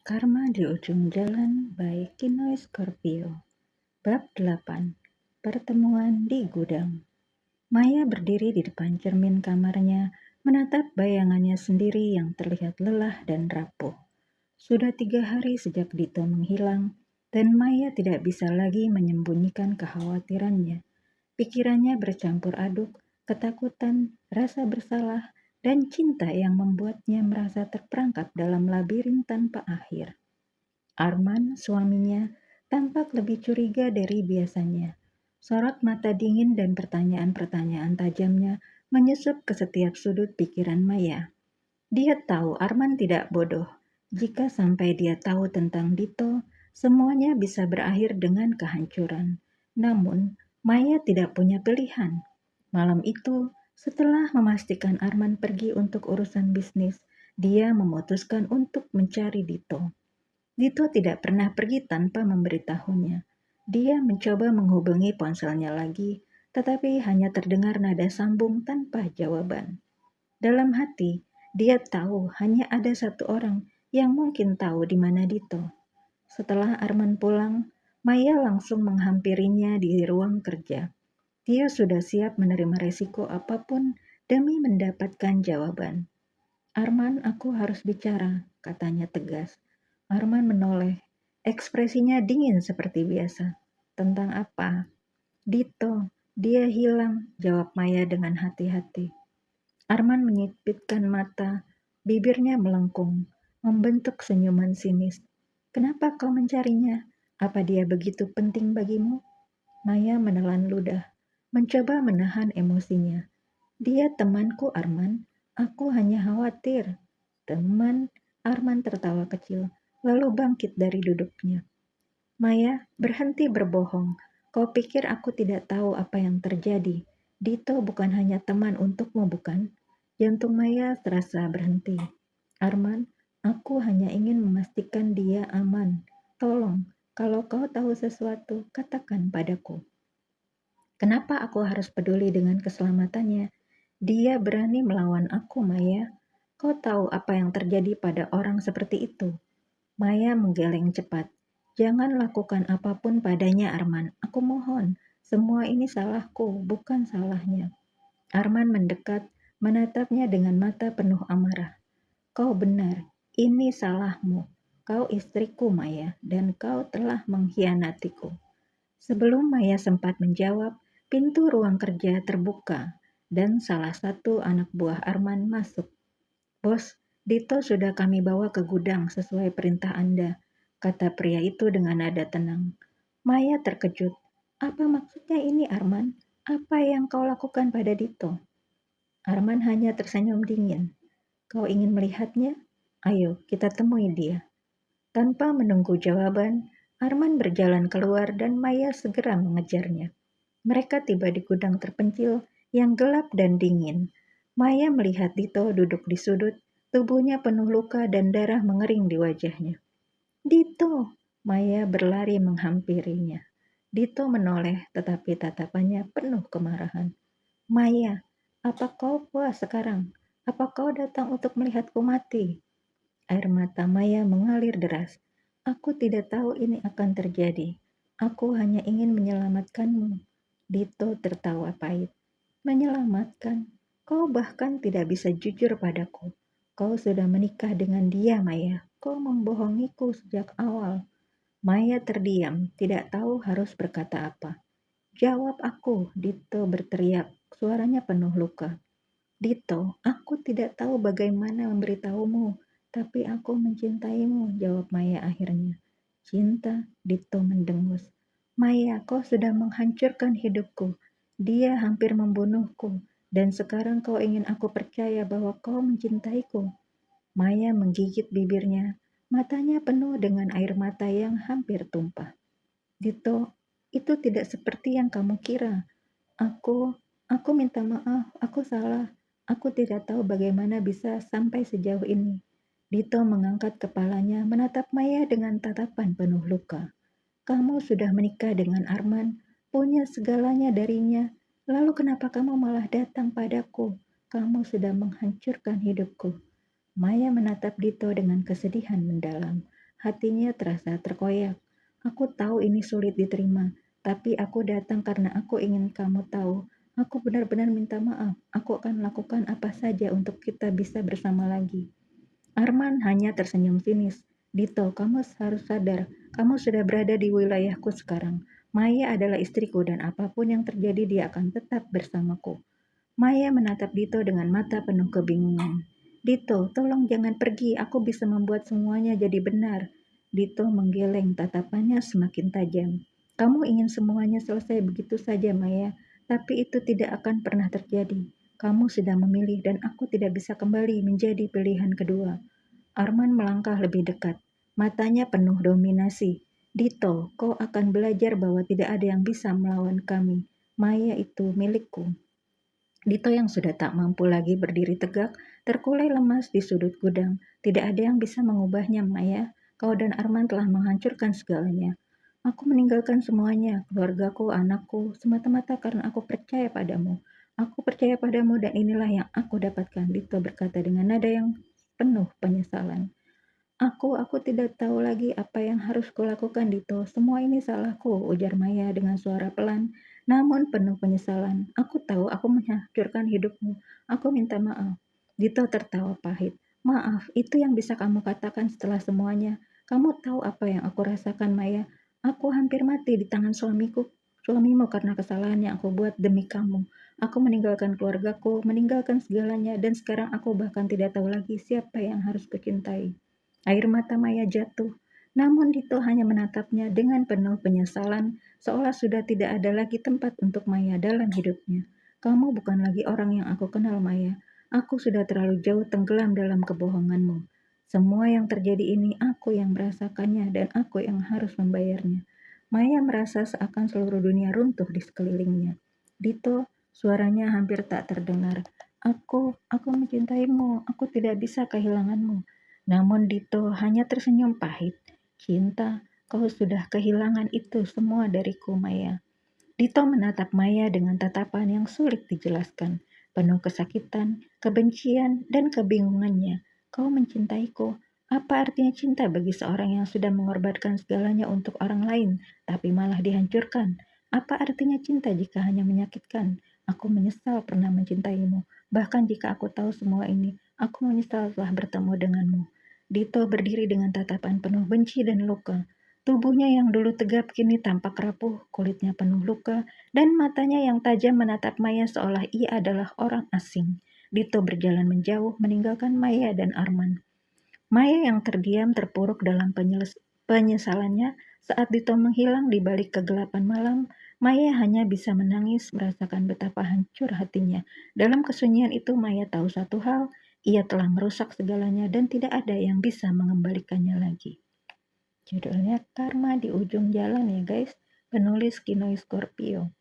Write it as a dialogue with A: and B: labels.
A: Karma di Ujung Jalan by Kinoy Scorpio. Bab 8. Pertemuan di gudang. Maya berdiri di depan cermin kamarnya, menatap bayangannya sendiri yang terlihat lelah dan rapuh. Sudah 3 hari sejak Dito menghilang, dan Maya tidak bisa lagi menyembunyikan kekhawatirannya. Pikirannya bercampur aduk, ketakutan, rasa bersalah, dan cinta yang membuatnya merasa terperangkap dalam labirin tanpa akhir. Arman, suaminya, tampak lebih curiga dari biasanya. Sorot mata dingin dan pertanyaan-pertanyaan tajamnya menyusup ke setiap sudut pikiran Maya. Dia tahu Arman tidak bodoh. Jika sampai dia tahu tentang Dito, semuanya bisa berakhir dengan kehancuran. Namun, Maya tidak punya pilihan. Malam itu, setelah memastikan Arman pergi untuk urusan bisnis, dia memutuskan untuk mencari Dito. Dito tidak pernah pergi tanpa memberitahunya. Dia mencoba menghubungi ponselnya lagi, tetapi hanya terdengar nada sambung tanpa jawaban. Dalam hati, dia tahu hanya ada satu orang yang mungkin tahu di mana Dito. Setelah Arman pulang, Maya langsung menghampirinya di ruang kerja. Dia sudah siap menerima resiko apapun demi mendapatkan jawaban. Arman, aku harus bicara, katanya tegas. Arman menoleh, ekspresinya dingin seperti biasa. Tentang apa? Dito, dia hilang, jawab Maya dengan hati-hati. Arman menyipitkan mata, bibirnya melengkung, membentuk senyuman sinis. Kenapa kau mencarinya? Apa dia begitu penting bagimu? Maya menelan ludah, mencoba menahan emosinya. Dia temanku, Arman. Aku hanya khawatir. Teman, Arman tertawa kecil, lalu bangkit dari duduknya. Maya, berhenti berbohong. Kau pikir aku tidak tahu apa yang terjadi. Dito bukan hanya teman untukmu, bukan? Jantung Maya terasa berhenti. Arman, aku hanya ingin memastikan dia aman. Tolong, kalau kau tahu sesuatu, katakan padaku. Kenapa aku harus peduli dengan keselamatannya? Dia berani melawan aku, Maya. Kau tahu apa yang terjadi pada orang seperti itu? Maya menggeleng cepat. Jangan lakukan apapun padanya, Arman. Aku mohon. Semua ini salahku, bukan salahnya. Arman mendekat, menatapnya dengan mata penuh amarah. Kau benar, ini salahmu. Kau istriku, Maya, dan kau telah mengkhianatiku. Sebelum Maya sempat menjawab, pintu ruang kerja terbuka dan salah satu anak buah Arman masuk. Bos, Dito sudah kami bawa ke gudang sesuai perintah Anda, kata pria itu dengan nada tenang. Maya terkejut. Apa maksudnya ini, Arman? Apa yang kau lakukan pada Dito? Arman hanya tersenyum dingin. Kau ingin melihatnya? Ayo, kita temui dia. Tanpa menunggu jawaban, Arman berjalan keluar dan Maya segera mengejarnya. Mereka tiba di gudang terpencil yang gelap dan dingin. Maya melihat Dito duduk di sudut, tubuhnya penuh luka dan darah mengering di wajahnya. Dito! Maya berlari menghampirinya. Dito menoleh tetapi tatapannya penuh kemarahan. Maya, apa kau puas sekarang? Apa kau datang untuk melihatku mati? Air mata Maya mengalir deras. Aku tidak tahu ini akan terjadi. Aku hanya ingin menyelamatkanmu. Dito tertawa pahit. Menyelamatkan? Kau bahkan tidak bisa jujur padaku. Kau sudah menikah dengan dia, Maya. Kau membohongiku sejak awal. Maya terdiam, tidak tahu harus berkata apa. Jawab aku, Dito berteriak. Suaranya penuh luka. Dito, aku tidak tahu bagaimana memberitahumu, tapi aku mencintaimu, jawab Maya akhirnya. Cinta, Dito mendengus. Maya, kau sudah menghancurkan hidupku. Dia hampir membunuhku, dan sekarang kau ingin aku percaya bahwa kau mencintaiku. Maya menggigit bibirnya, matanya penuh dengan air mata yang hampir tumpah. Dito, itu tidak seperti yang kamu kira. Aku minta maaf, aku salah. Aku tidak tahu bagaimana bisa sampai sejauh ini. Dito mengangkat kepalanya, menatap Maya dengan tatapan penuh luka. Kamu sudah menikah dengan Arman, punya segalanya darinya. Lalu kenapa kamu malah datang padaku? Kamu sudah menghancurkan hidupku. Maya menatap Dito dengan kesedihan mendalam. Hatinya terasa terkoyak. Aku tahu ini sulit diterima, tapi aku datang karena aku ingin kamu tahu. Aku benar-benar minta maaf. Aku akan lakukan apa saja untuk kita bisa bersama lagi. Arman hanya tersenyum sinis. Dito, kamu harus sadar, kamu sudah berada di wilayahku sekarang. Maya adalah istriku dan apapun yang terjadi dia akan tetap bersamaku. Maya menatap Dito dengan mata penuh kebingungan. Dito, tolong jangan pergi, aku bisa membuat semuanya jadi benar. Dito menggeleng, tatapannya semakin tajam. Kamu ingin semuanya selesai begitu saja, Maya, tapi itu tidak akan pernah terjadi. Kamu sudah memilih dan aku tidak bisa kembali menjadi pilihan kedua. Arman melangkah lebih dekat, matanya penuh dominasi. Dito, kau akan belajar bahwa tidak ada yang bisa melawan kami. Maya itu milikku. Dito yang sudah tak mampu lagi berdiri tegak, terkulai lemas di sudut gudang. Tidak ada yang bisa mengubahnya, Maya. Kau dan Arman telah menghancurkan segalanya. Aku meninggalkan semuanya, keluargaku, anakku, semata-mata karena aku percaya padamu. Aku percaya padamu dan inilah yang aku dapatkan, Dito berkata dengan nada yang penuh penyesalan. Aku tidak tahu lagi apa yang harus kulakukan, Dito. Semua ini salahku, ujar Maya dengan suara pelan, namun penuh penyesalan. Aku tahu aku menghancurkan hidupmu. Aku minta maaf. Dito tertawa pahit. Maaf, itu yang bisa kamu katakan setelah semuanya. Kamu tahu apa yang aku rasakan, Maya. Aku hampir mati di tangan suamimu karena kesalahan yang aku buat demi kamu. Aku meninggalkan keluargaku, meninggalkan segalanya, dan sekarang aku bahkan tidak tahu lagi siapa yang harus kucintai. Air mata Maya jatuh, namun Dito hanya menatapnya dengan penuh penyesalan, seolah sudah tidak ada lagi tempat untuk Maya dalam hidupnya. Kamu bukan lagi orang yang aku kenal, Maya. Aku sudah terlalu jauh tenggelam dalam kebohonganmu. Semua yang terjadi ini aku yang merasakannya dan aku yang harus membayarnya. Maya merasa seakan seluruh dunia runtuh di sekelilingnya. Dito, suaranya hampir tak terdengar. Aku mencintaimu. Aku tidak bisa kehilanganmu. Namun Dito hanya tersenyum pahit. Cinta, kau sudah kehilangan itu semua dariku, Maya. Dito menatap Maya dengan tatapan yang sulit dijelaskan, penuh kesakitan, kebencian, dan kebingungannya. Kau mencintaiku. Apa artinya cinta bagi seorang yang sudah mengorbankan segalanya untuk orang lain, tapi malah dihancurkan? Apa artinya cinta jika hanya menyakitkan? Aku menyesal pernah mencintaimu. Bahkan jika aku tahu semua ini, aku menyesal telah bertemu denganmu. Dito berdiri dengan tatapan penuh benci dan luka. Tubuhnya yang dulu tegap kini tampak rapuh, kulitnya penuh luka, dan matanya yang tajam menatap Maya seolah ia adalah orang asing. Dito berjalan menjauh, meninggalkan Maya dan Arman. Maya yang terdiam terpuruk dalam penyesalannya saat Dito menghilang di balik kegelapan malam. Maya hanya bisa menangis, merasakan betapa hancur hatinya. Dalam kesunyian itu Maya tahu satu hal, ia telah merusak segalanya dan tidak ada yang bisa mengembalikannya lagi. Judulnya Karma di Ujung Jalan ya guys, penulis Kinoy Scorpio.